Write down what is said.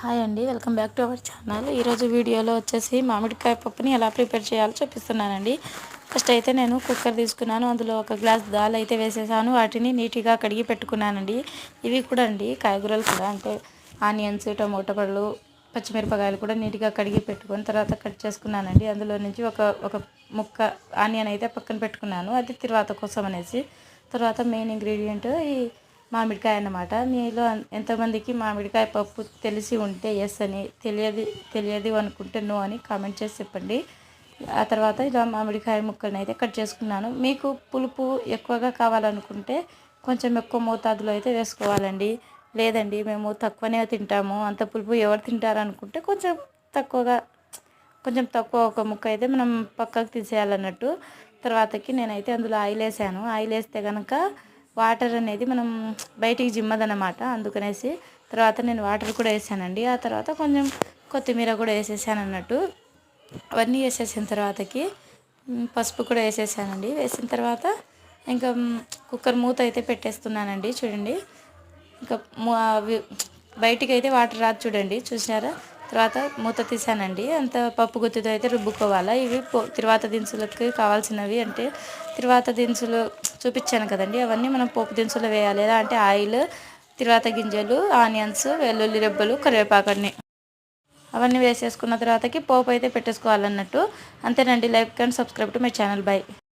Hi అండి, welcome back to our channel. ఈరోజు వీడియోలో వచ్చేసి మామిడికాయ పప్పుని ఎలా ప్రిపేర్ చేయాలో చూపిస్తున్నానండి. ఫస్ట్ అయితే నేను కుక్కర్ తీసుకున్నాను. అందులో ఒక గ్లాస్ దాల్ అయితే వేసేసాను. వాటిని నీట్గా కడిగి పెట్టుకున్నానండి. ఇవి కూడా అండి కాయగూరలు కూడా అంటే ఆనియన్స్, టమోటా పళ్ళు, పచ్చిమిరపకాయలు కూడా నీట్గా కడిగి పెట్టుకొని తర్వాత కట్ చేసుకున్నానండి. అందులో నుంచి ఒక ముక్క ఆనియన్ అయితే పక్కన పెట్టుకున్నాను, అది తర్వాత కోసం అనేసి. తర్వాత మెయిన్ ఇంగ్రీడియంట్ ఈ మామిడికాయ అన్నమాట. మీలో ఎంతమందికి మామిడికాయ పప్పు తెలిసి ఉంటే ఎస్ అని, తెలియదు అనుకుంటే నో అని కామెంట్ చేసి చెప్పండి. ఆ తర్వాత ఇలా మామిడికాయ ముక్కలను అయితే కట్ చేసుకున్నాను. మీకు పులుపు ఎక్కువగా కావాలనుకుంటే కొంచెం ఎక్కువ మోతాదులో అయితే వేసుకోవాలండి. లేదండి మేము తక్కువనే తింటాము, అంత పులుపు ఎవరు తింటారనుకుంటే కొంచెం తక్కువ ఒక ముక్క అయితే మనం పక్కకు తీసేయాలన్నట్టు. తర్వాతకి నేనైతే అందులో ఆయిల్ వేసాను. ఆయిల్ వేస్తే కనుక వాటర్ అనేది మనం బయటికి జిమ్మదనమాట, అందుకనేసి తర్వాత నేను వాటర్ కూడా వేసానండి. ఆ తర్వాత కొంచెం కొత్తిమీర కూడా వేసేసాను అన్నట్టు. అవన్నీ వేసేసిన తర్వాతకి పసుపు కూడా వేసేసానండి. వేసిన తర్వాత ఇంకా కుక్కర్ మూత అయితే పెట్టేస్తున్నానండి. చూడండి, ఇంకా బయటికి అయితే వాటర్ రాదు, చూడండి, చూసారా. తర్వాత మూత తీసానండి. అంత పప్పు గుత్తితో అయితే రుబ్బుకోవాలా. ఇవి తిరువాత దినుసులకి కావాల్సినవి, అంటే తిరువాత దినుసులు చూపించాను కదండి, అవన్నీ మనం పోపు దినుసులు వేయాలి. ఎలా అంటే ఆయిల్, తిరువాత గింజలు, ఆనియన్స్, వెల్లుల్లి రెబ్బలు, కరివేపాకన్ని అవన్నీ వేసేసుకున్న తర్వాతకి పోపు అయితే పెట్టేసుకోవాలన్నట్టు. అంతేనండి. Like and subscribe to my channel. By.